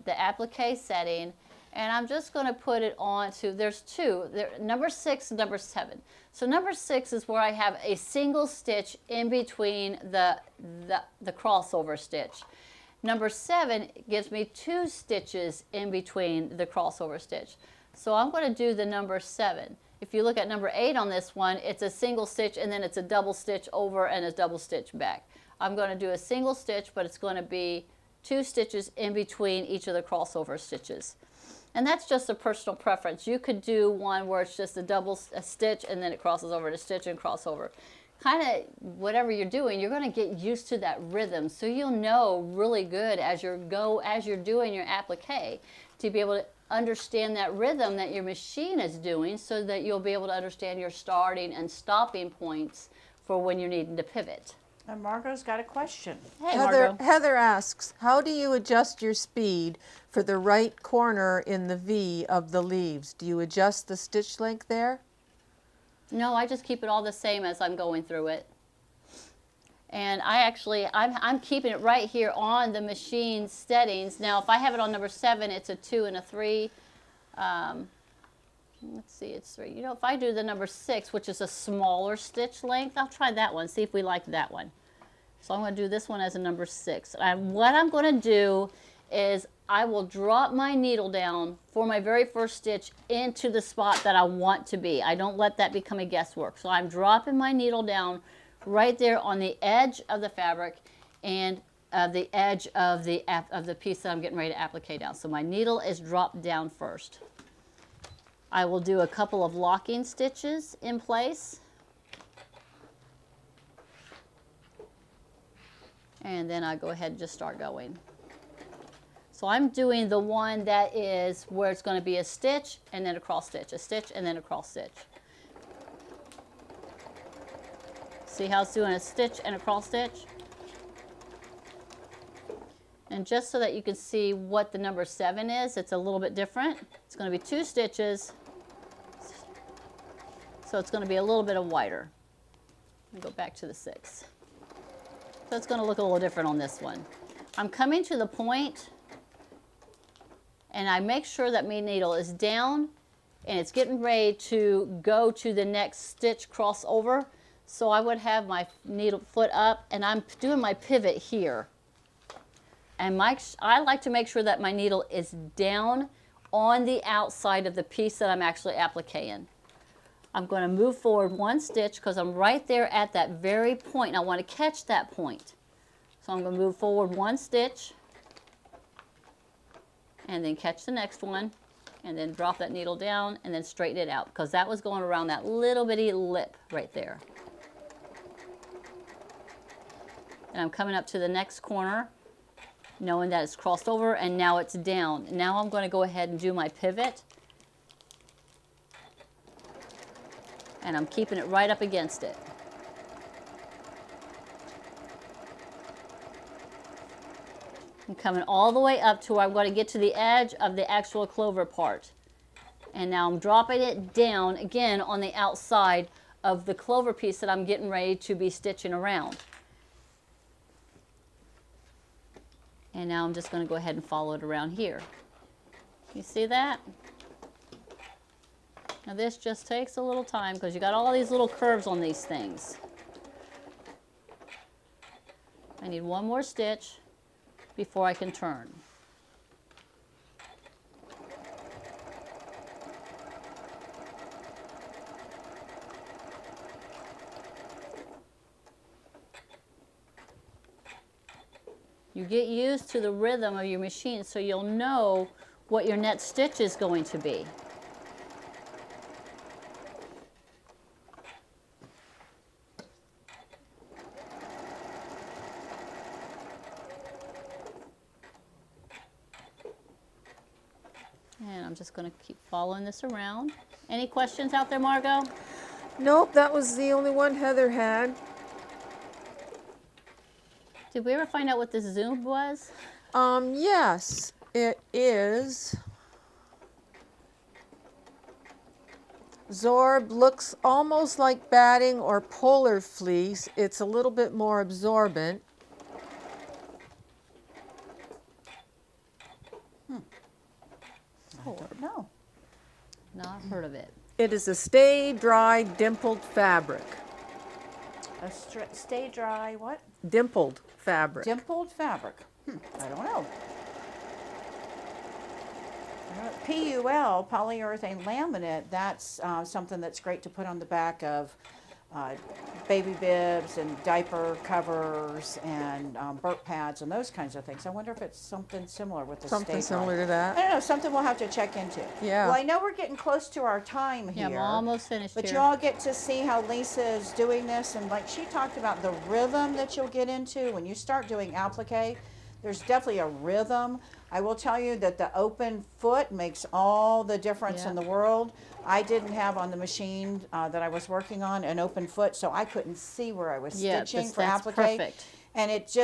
[SPEAKER 1] the applique setting, and I'm just going to put it on to, there's two, number 6 and number 7. So number 6 is where I have a single stitch in between the crossover stitch. Number 7 gives me 2 stitches in between the crossover stitch. So I'm going to do the number 7. If you look at number 8 on this one, it's a single stitch and then it's a double stitch over and a double stitch back. I'm going to do a single stitch, but it's going to be 2 stitches in between each of the crossover stitches. And that's just a personal preference. You could do one where it's just a stitch and then it crosses over to stitch and crossover. Kind of whatever you're doing, you're going to get used to that rhythm, so you'll know really good as you're doing your applique to be able to understand that rhythm that your machine is doing, so that you'll be able to understand your starting and stopping points for when you're needing to pivot.
[SPEAKER 2] And Margot's got a question.
[SPEAKER 1] Hey, Margot.
[SPEAKER 3] Heather asks, how do you adjust your speed for the right corner in the V of the leaves? Do you adjust the stitch length there?
[SPEAKER 1] No, I just keep it all the same as I'm going through it. And I'm keeping it right here on the machine settings. Now, if I have it on number 7, it's a 2 and a 3. Let's see, it's 3. You know, if I do the number 6, which is a smaller stitch length, I'll try that one, see if we like that one. So I'm going to do this one as a number 6. And what I'm going to do is I will drop my needle down for my very first stitch into the spot that I want to be. I don't let that become a guesswork. So I'm dropping my needle down right there on the edge of the fabric and the edge of the piece that I'm getting ready to applique down. So my needle is dropped down first. I will do a couple of locking stitches in place. And then I go ahead and just start going. So I'm doing the one that is where it's going to be a stitch and then a cross stitch, a stitch and then a cross stitch. See how it's doing a stitch and a cross stitch? And just so that you can see what the number 7 is, it's a little bit different. It's going to be 2 stitches, so it's going to be a little bit wider. Let me go back to the 6. So it's going to look a little different on this one. I'm coming to the point, and I make sure that my needle is down and it's getting ready to go to the next stitch crossover. So I would have my needle foot up and I'm doing my pivot here. And I like to make sure that my needle is down on the outside of the piece that I'm actually appliquing. I'm going to move forward 1 stitch because I'm right there at that very point and I want to catch that point. So I'm going to move forward 1 stitch and then catch the next one and then drop that needle down and then straighten it out because that was going around that little bitty lip right there. And I'm coming up to the next corner knowing that it's crossed over and now it's down. Now I'm going to go ahead and do my pivot. And I'm keeping it right up against it. I'm coming all the way up to where I'm going to get to the edge of the actual clover part. And now I'm dropping it down again on the outside of the clover piece that I'm getting ready to be stitching around. And now I'm just going to go ahead and follow it around here. You see that? Now this just takes a little time because you got all these little curves on these things. I need 1 more stitch before I can turn. You get used to the rhythm of your machine so you'll know what your next stitch is going to be. And I'm just going to keep following this around. Any questions out there, Margot?
[SPEAKER 3] Nope, that was the only one Heather had.
[SPEAKER 1] Did we ever find out what this Zoom was?
[SPEAKER 3] Yes, it is. Zorb looks almost like batting or polar fleece. It's a little bit more absorbent.
[SPEAKER 2] I don't know.
[SPEAKER 1] Not heard of it.
[SPEAKER 3] It is a stay dry dimpled fabric.
[SPEAKER 2] A stay dry what?
[SPEAKER 3] Dimpled fabric.
[SPEAKER 2] Dimpled fabric. I don't know. PUL, polyurethane laminate, that's something that's great to put on the back of baby bibs and diaper covers and burp pads and those kinds of things. I wonder if it's something similar with the
[SPEAKER 3] Something
[SPEAKER 2] stay dry.
[SPEAKER 3] similar to
[SPEAKER 2] I
[SPEAKER 3] that.
[SPEAKER 2] don't know, something we'll have to check into.
[SPEAKER 3] Yeah.
[SPEAKER 2] Well, I know we're getting close to our time here.
[SPEAKER 1] Yeah, I'm almost finished
[SPEAKER 2] But
[SPEAKER 1] here.
[SPEAKER 2] you all get to see how Lisa is doing this, and like she talked about the rhythm that you'll get into when you start doing applique. There's definitely a rhythm. I will tell you that the open foot makes all the difference in the world. I didn't have on the machine that I was working on an open foot, so I couldn't see where I was stitching for
[SPEAKER 1] that's
[SPEAKER 2] applique.
[SPEAKER 1] perfect.
[SPEAKER 2] And it's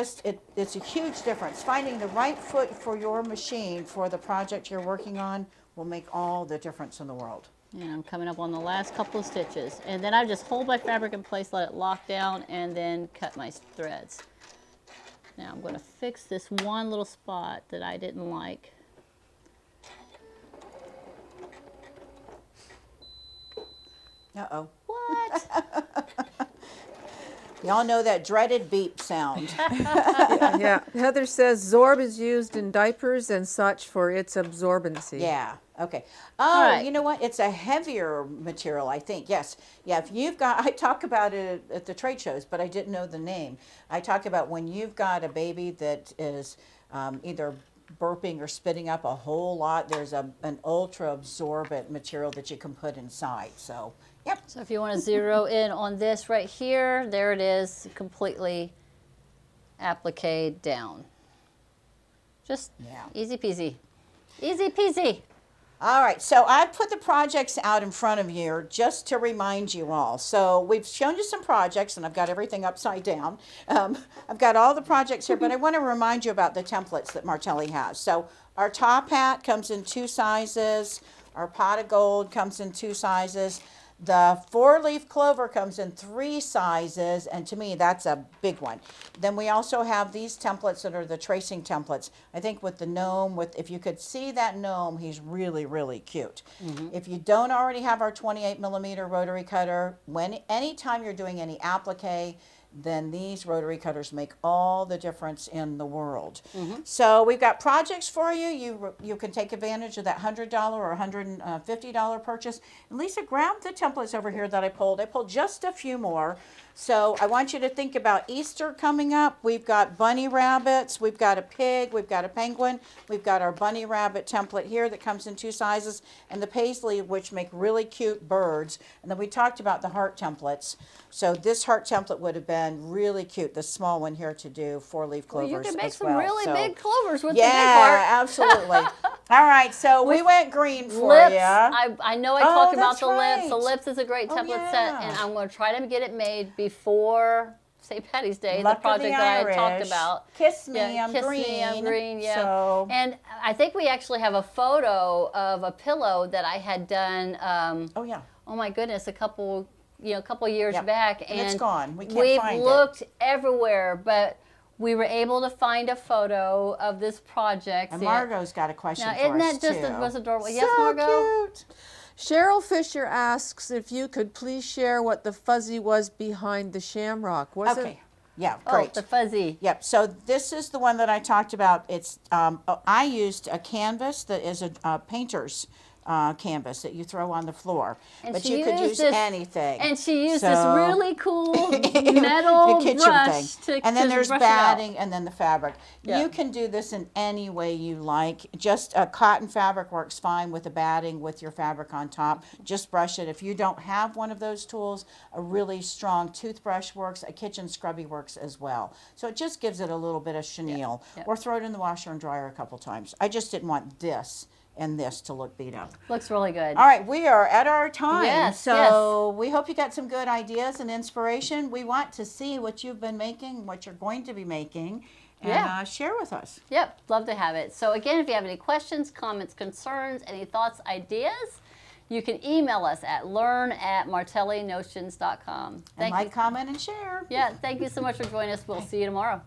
[SPEAKER 2] a huge difference. Finding the right foot for your machine for the project you're working on will make all the difference in the world.
[SPEAKER 1] And I'm coming up on the last couple of stitches. And then I just hold my fabric in place, let it lock down, and then cut my threads. Now I'm going to fix this one little spot that I didn't like.
[SPEAKER 2] Uh-oh.
[SPEAKER 1] What?
[SPEAKER 2] Y'all know that dreaded beep sound.
[SPEAKER 3] Yeah. Heather says Zorb is used in diapers and such for its absorbency.
[SPEAKER 2] Yeah. Okay. Oh,
[SPEAKER 1] right.
[SPEAKER 2] you know what? It's a heavier material, I think. Yes. Yeah. If you've got, I talk about it at the trade shows, but I didn't know the name. I talk about when you've got a baby that is either burping or spitting up a whole lot, there's an ultra absorbent material that you can put inside. So, yep.
[SPEAKER 1] So if you want to zero in on this right here, there it is, completely appliqued down. Just easy peasy. Easy peasy.
[SPEAKER 2] All right, so I put the projects out in front of you just to remind you all. So we've shown you some projects, and I've got everything upside down. I've got all the projects here, but I want to remind you about the templates that Martelli has. So our top hat comes in 2 sizes. Our pot of gold comes in 2 sizes. The 4-leaf clover comes in 3 sizes, and to me, that's a big one. Then we also have these templates that are the tracing templates. I think with the gnome, if you could see that gnome, he's really, really cute. If you don't already have our 28mm rotary cutter, anytime you're doing any applique, then these rotary cutters make all the difference in the world. So we've got projects for you. You can take advantage of that $100 or $150 purchase. And Lisa, grab the templates over here that I pulled. I pulled just a few more. So I want you to think about Easter coming up. We've got bunny rabbits, we've got a pig, we've got a penguin, we've got our bunny rabbit template here that comes in 2 sizes, and the paisley, which make really cute birds. And then we talked about the heart templates. So this heart template would have been really cute, the small one here to do 4-leaf clovers
[SPEAKER 1] Well, you can make
[SPEAKER 2] as
[SPEAKER 1] some
[SPEAKER 2] well.
[SPEAKER 1] really
[SPEAKER 2] So,
[SPEAKER 1] big clovers with the big
[SPEAKER 2] yeah,
[SPEAKER 1] heart.
[SPEAKER 2] absolutely. All right, so we went green for
[SPEAKER 1] Lips.
[SPEAKER 2] you.
[SPEAKER 1] I know I
[SPEAKER 2] Oh,
[SPEAKER 1] talked about
[SPEAKER 2] that's
[SPEAKER 1] the lips. The
[SPEAKER 2] right.
[SPEAKER 1] lips is a great
[SPEAKER 2] Oh,
[SPEAKER 1] template set,
[SPEAKER 2] yeah.
[SPEAKER 1] and I'm going to try to get it made before St. Patty's Day,
[SPEAKER 2] Luck of
[SPEAKER 1] the project
[SPEAKER 2] the
[SPEAKER 1] that I had talked
[SPEAKER 2] Irish.
[SPEAKER 1] about.
[SPEAKER 2] Kiss me,
[SPEAKER 1] Yeah,
[SPEAKER 2] I'm
[SPEAKER 1] Kiss
[SPEAKER 2] green.
[SPEAKER 1] Me, I'm green, yeah.
[SPEAKER 2] So,
[SPEAKER 1] And I think we actually have a photo of a pillow that I had done,
[SPEAKER 2] oh yeah.
[SPEAKER 1] oh my goodness, a couple years
[SPEAKER 2] Yep.
[SPEAKER 1] back.
[SPEAKER 2] And it's gone. We can't
[SPEAKER 1] we've
[SPEAKER 2] find it.
[SPEAKER 1] looked everywhere, but we were able to find a photo of this project.
[SPEAKER 2] And Margot's got a question
[SPEAKER 1] Now,
[SPEAKER 2] for
[SPEAKER 1] isn't
[SPEAKER 2] us
[SPEAKER 1] that just
[SPEAKER 2] too.
[SPEAKER 1] the most adorable?
[SPEAKER 2] So
[SPEAKER 1] Yes, Margot?
[SPEAKER 2] cute.
[SPEAKER 3] Cheryl Fisher asks if you could please share what the fuzzy was behind the shamrock. Was
[SPEAKER 2] Okay. Yeah,
[SPEAKER 1] Oh,
[SPEAKER 2] great.
[SPEAKER 1] the fuzzy.
[SPEAKER 2] Yep. So this is the one that I talked about. It's I used a canvas that is a painter's canvas that you throw on the floor,
[SPEAKER 1] And
[SPEAKER 2] but
[SPEAKER 1] she
[SPEAKER 2] you could
[SPEAKER 1] used
[SPEAKER 2] use
[SPEAKER 1] this-
[SPEAKER 2] anything.
[SPEAKER 1] And she used this
[SPEAKER 2] So-
[SPEAKER 1] really cool metal
[SPEAKER 2] the kitchen
[SPEAKER 1] brush
[SPEAKER 2] thing.
[SPEAKER 1] to
[SPEAKER 2] And then there's
[SPEAKER 1] brush it out.
[SPEAKER 2] batting and then the fabric.
[SPEAKER 1] Yeah.
[SPEAKER 2] You can do this in any way you like. Just a cotton fabric works fine with the batting with your fabric on top. Just brush it. If you don't have one of those tools, a really strong toothbrush works. A kitchen scrubby works as well. So it just gives it a little bit of chenille.
[SPEAKER 1] Yeah.
[SPEAKER 2] Or throw it in the washer and dryer a couple times. I just didn't want this and this to look beat up.
[SPEAKER 1] Looks really good.
[SPEAKER 2] All right, we are at our time.
[SPEAKER 1] Yes,
[SPEAKER 2] so we hope you got some good ideas and inspiration. We want to see what you've been making, what you're going to be making, and share with us.
[SPEAKER 1] Yep, love to have it. So again, if you have any questions, comments, concerns, any thoughts, ideas, you can email us at learn@martellinotions.com.
[SPEAKER 2] And like, comment, and share.
[SPEAKER 1] Yeah, thank you so much for joining us. We'll see you tomorrow.